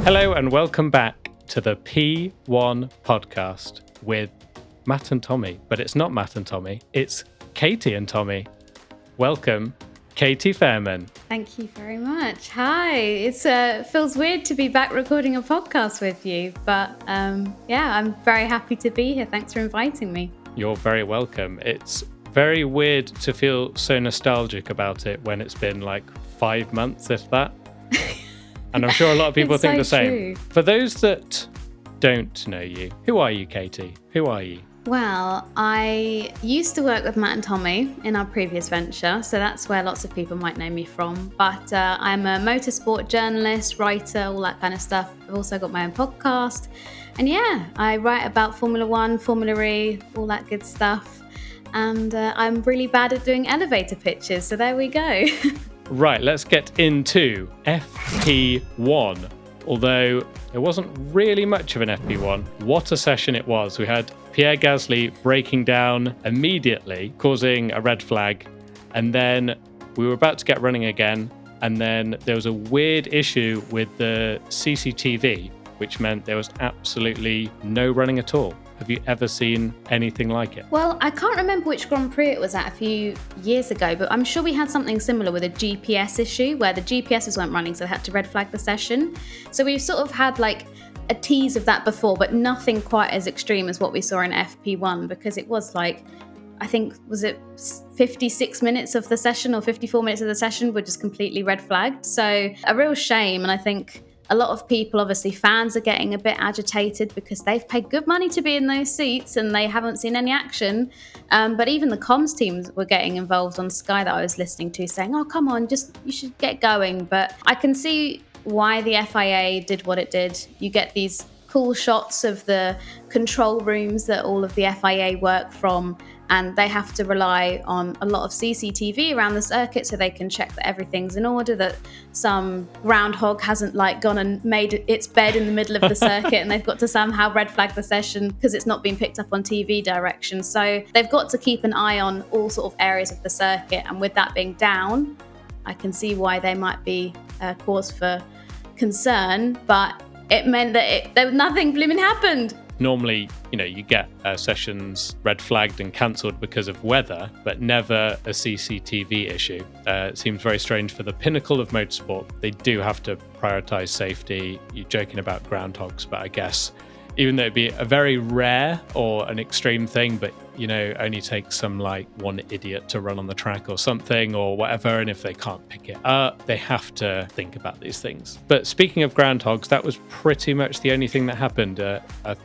Hello and welcome back to the P1 podcast with Matt and Tommy. But it's not Matt and Tommy, it's Katie and Tommy. Welcome, Katie Fairman. Thank you very much. Hi. It feels weird to be back recording a podcast with you, but I'm very happy to be here. Thanks for inviting me. You're very welcome. It's very weird to feel so nostalgic about it when it's been like 5 months, if that. And I'm sure a lot of people think the same. True. For those that don't know you, who are you, Katie? Who are you? Well, I used to work with Matt and Tommy in our previous venture, so that's where lots of people might know me from. But I'm a motorsport journalist, writer, all that kind of stuff. I've also got my own podcast. And yeah, I write about Formula One, Formula E, all that good stuff. And I'm really bad at doing elevator pitches, so there we go. Right, let's get into FP1. Although it wasn't really much of an FP1, what a session it was. We had Pierre Gasly breaking down immediately, causing a red flag. And then we were about to get running again. And then there was a weird issue with the CCTV, which meant there was absolutely no running at all. Have you ever seen anything like it? Well, I can't remember which Grand Prix it was at a few years ago, but I'm sure we had something similar with a GPS issue where the GPSs weren't running, so they had to red flag the session. So we've sort of had like a tease of that before, but nothing quite as extreme as what we saw in FP1, because it was like, I think, was it 56 minutes of the session or 54 minutes of the session were just completely red flagged. So a real shame. And I think a lot of people, obviously fans, are getting a bit agitated because they've paid good money to be in those seats and they haven't seen any action. But even the comms teams were getting involved on Sky that I was listening to, saying, oh, come on, you should get going. But I can see why the FIA did what it did. You get these cool shots of the control rooms that all of the FIA work from, and they have to rely on a lot of CCTV around the circuit so they can check that everything's in order, that some groundhog hasn't like gone and made its bed in the middle of the circuit and they've got to somehow red flag the session because it's not been picked up on TV direction. So they've got to keep an eye on all sort of areas of the circuit, and with that being down, I can see why they might be cause for concern, but it meant that there was nothing blooming happened. Normally, you get sessions red flagged and cancelled because of weather, but never a CCTV issue. It seems very strange for the pinnacle of motorsport. They do have to prioritise safety. You're joking about groundhogs, but I guess even though it'd be a very rare or an extreme thing, but only takes some like one idiot to run on the track or something or whatever, and if they can't pick it up, they have to think about these things. But speaking of groundhogs, that was pretty much the only thing that happened.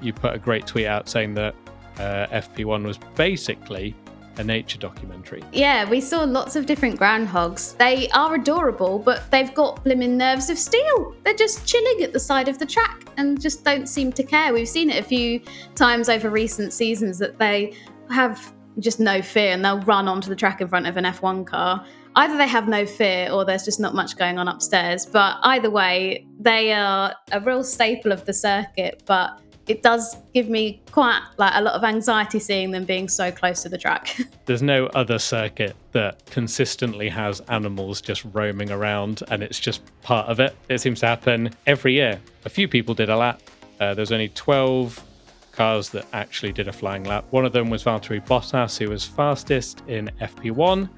You put a great tweet out saying that FP1 was basically a nature documentary. Yeah, we saw lots of different groundhogs. They are adorable, but they've got blimmin' nerves of steel. They're just chilling at the side of the track and just don't seem to care. We've seen it a few times over recent seasons that they have just no fear and they'll run onto the track in front of an F1 car. Either they have no fear or there's just not much going on upstairs. But either way, they are a real staple of the circuit, but it does give me quite like a lot of anxiety seeing them being so close to the track. There's no other circuit that consistently has animals just roaming around and it's just part of it. It seems to happen every year. A few people did a lap. There's only 12 cars that actually did a flying lap. One of them was Valtteri Bottas, who was fastest in FP1.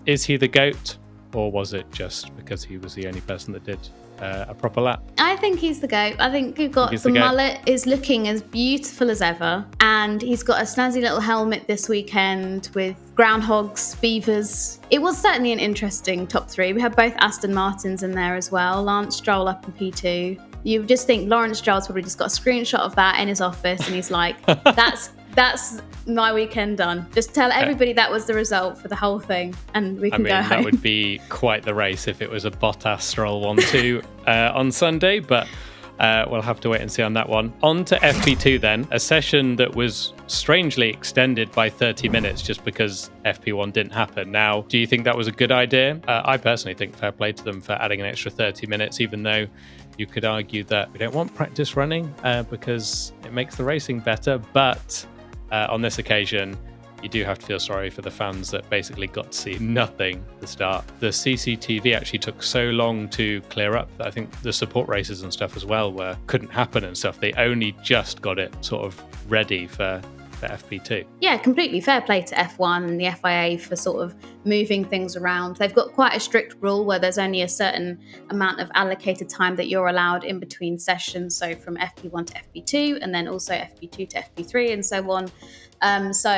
Is he the GOAT, or was it just because he was the only person that did a proper lap? I think he's the GOAT. I think you've got the mullet is looking as beautiful as ever, and he's got a snazzy little helmet this weekend with groundhogs, beavers. It was certainly an interesting top three. We had both Aston Martins in there as well. Lance Stroll up in P2. You just think Lawrence Stroll's probably just got a screenshot of that in his office and he's like, that's my weekend done. Just tell everybody that was the result for the whole thing and we can go home. That would be quite the race if it was a Bottas Stroll 1-2 on Sunday, but we'll have to wait and see on that one. On to FP2 then, a session that was strangely extended by 30 minutes just because FP1 didn't happen. Now, do you think that was a good idea? I personally think fair play to them for adding an extra 30 minutes, even though you could argue that we don't want practice running because it makes the racing better. But on this occasion, you do have to feel sorry for the fans that basically got to see nothing at the start. The CCTV actually took so long to clear up that I think the support races and stuff as well couldn't happen and stuff. They only just got it sort of ready for FP2. Yeah, completely fair play to F1 and the FIA for sort of moving things around. They've got quite a strict rule where there's only a certain amount of allocated time that you're allowed in between sessions. So from FP1 to FP2 and then also FP2 to FP3 and so on. So,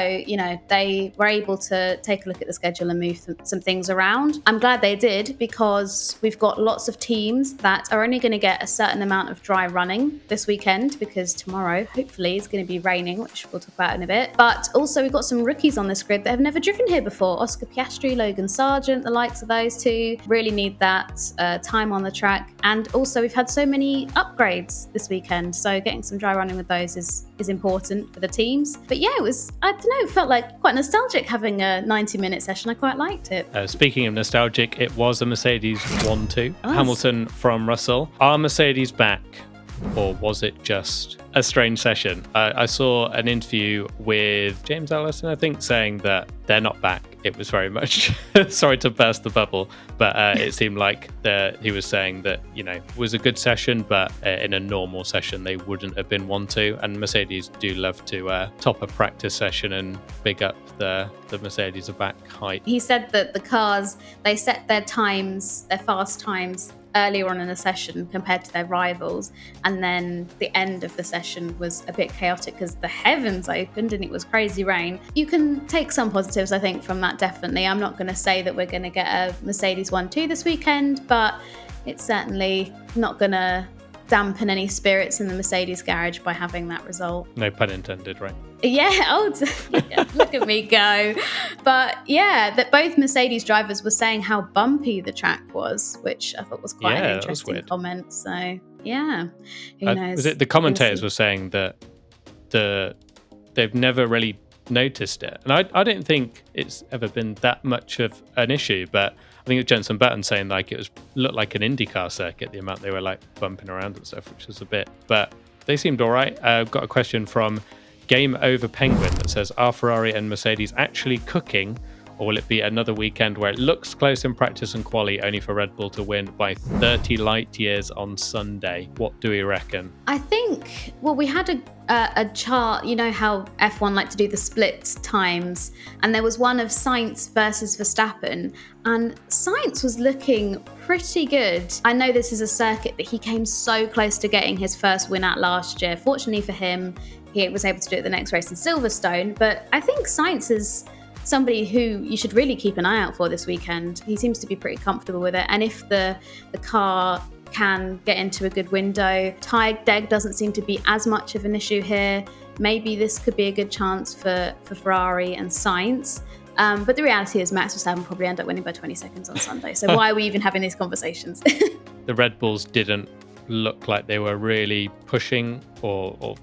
they were able to take a look at the schedule and move some things around. I'm glad they did because we've got lots of teams that are only going to get a certain amount of dry running this weekend because tomorrow, hopefully, is going to be raining, which we'll talk about in a bit. But also we've got some rookies on this grid that have never driven here before. Oscar Piastri, Logan Sargent, the likes of those two really need that time on the track. And also we've had so many upgrades this weekend. So getting some dry running with those is important for the teams. But yeah, it felt like quite nostalgic having a 90-minute session. I quite liked it. Speaking of nostalgic, it was a Mercedes 1-2. Hamilton from Russell. Are Mercedes back? Or was it just a strange session? I saw an interview with James Allison, I think, saying that they're not back. It was very much, sorry to burst the bubble, but it seemed like he was saying that, it was a good session, but in a normal session, they wouldn't have been 1-2. And Mercedes do love to top a practice session and big up the Mercedes are back height. He said that the cars, they set their times, their fast times, earlier on in the session compared to their rivals, and then the end of the session was a bit chaotic because the heavens opened and it was crazy rain. You can take some positives, I think, from that, definitely. I'm not going to say that we're going to get a Mercedes 1-2 this weekend, but it's certainly not going to dampen any spirits in the Mercedes garage by having that result. No pun intended, right? Yeah, look at me go. But yeah, that both Mercedes drivers were saying how bumpy the track was, which I thought was quite an interesting comment. So yeah, who knows? Was it the commentators were saying that they've never really noticed it, and I don't think it's ever been that much of an issue, but I think it was Jenson Button saying like it looked like an IndyCar circuit, the amount they were like bumping around and stuff, which was a bit, but they seemed all right. I've got a question from Game Over Penguin that says, are Ferrari and Mercedes actually cooking, or will it be another weekend where it looks close in practice and quali only for Red Bull to win by 30 light years on Sunday? What do we reckon? I think, we had a chart, how F1 like to do the split times, and there was one of Sainz versus Verstappen, and Sainz was looking pretty good. I know this is a circuit that he came so close to getting his first win at last year. Fortunately for him, he was able to do it the next race in Silverstone, but I think Sainz is somebody who you should really keep an eye out for this weekend. He seems to be pretty comfortable with it, and if the car can get into a good window, tyre deg doesn't seem to be as much of an issue here. Maybe this could be a good chance for Ferrari and Sainz. But the reality is Max Verstappen will probably end up winning by 20 seconds on Sunday. So why are we even having these conversations? The Red Bulls didn't look like they were really pushing or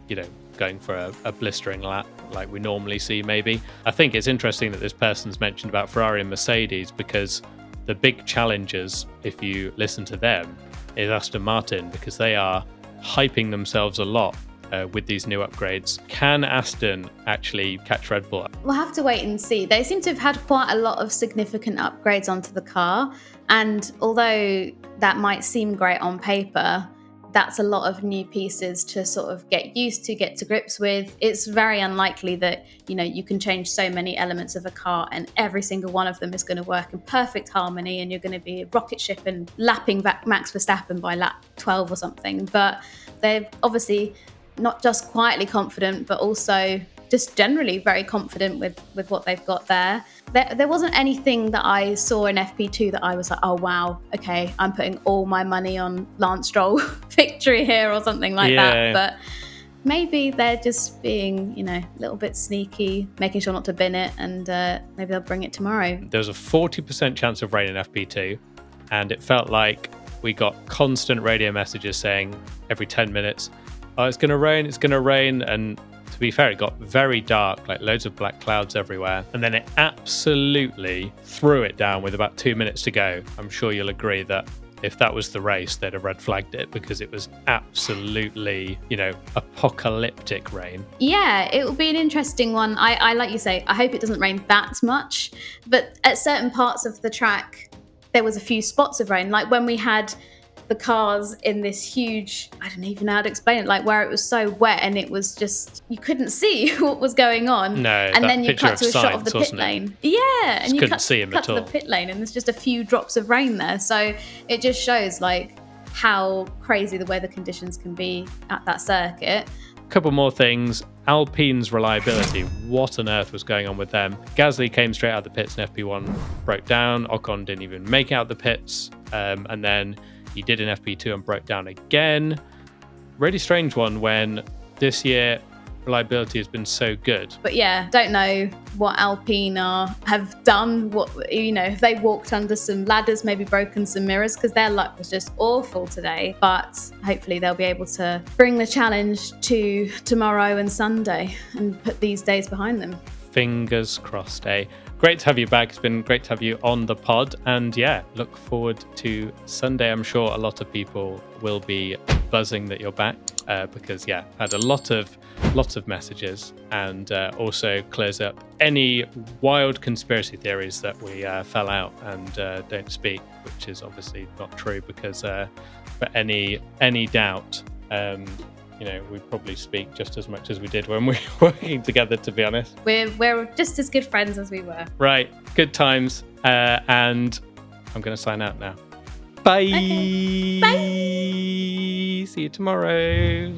going for a blistering lap like we normally see, maybe. I think it's interesting that this person's mentioned about Ferrari and Mercedes, because the big challengers, if you listen to them, is Aston Martin, because they are hyping themselves a lot with these new upgrades. Can Aston actually catch Red Bull? We'll have to wait and see. They seem to have had quite a lot of significant upgrades onto the car, and although that might seem great on paper, that's a lot of new pieces to sort of get used to, get to grips with. It's very unlikely that, you can change so many elements of a car and every single one of them is going to work in perfect harmony and you're going to be a rocket ship and lapping Max Verstappen by lap 12 or something. But they're obviously not just quietly confident, but also just generally very confident with what they've got there. There wasn't anything that I saw in FP2 that I was like, oh wow, okay, I'm putting all my money on Lance Stroll victory here or something like that. But maybe they're just being, a little bit sneaky, making sure not to bin it, and maybe they'll bring it tomorrow. There was a 40% chance of rain in FP2, and it felt like we got constant radio messages saying every 10 minutes, oh, it's going to rain, and to be fair, it got very dark, like loads of black clouds everywhere. And then it absolutely threw it down with about 2 minutes to go. I'm sure you'll agree that if that was the race, they'd have red flagged it because it was absolutely, apocalyptic rain. Yeah, it will be an interesting one. I like you say, I hope it doesn't rain that much, but at certain parts of the track, there was a few spots of rain, like when we had the cars in this huge, I don't even know how to explain it, like where it was so wet and it was just, you couldn't see what was going on. No, and then you cut to a shot of the pit lane. Yeah, and you couldn't see him cut at all. to the pit lane and there's just a few drops of rain there. So it just shows like how crazy the weather conditions can be at that circuit. Couple more things. Alpine's reliability. What on earth was going on with them? Gasly came straight out of the pits and FP1 broke down. Ocon didn't even make out the pits. And then he did an FP2 and broke down again. Really strange one when this year reliability has been so good. But yeah, don't know what Alpine have done. What, if they walked under some ladders, maybe broken some mirrors, because their luck was just awful today. But hopefully they'll be able to bring the challenge to tomorrow and Sunday and put these days behind them. Fingers crossed, eh? Great to have you back. It's been great to have you on the pod. And yeah, look forward to Sunday. I'm sure a lot of people will be buzzing that you're back because, yeah, had a lot of messages and also clears up any wild conspiracy theories that we fell out and don't speak, which is obviously not true because for any doubt, we'd probably speak just as much as we did when we were working together, to be honest. We're just as good friends as we were. Right. Good times. And I'm going to sign out now. Bye. Okay. Bye. See you tomorrow.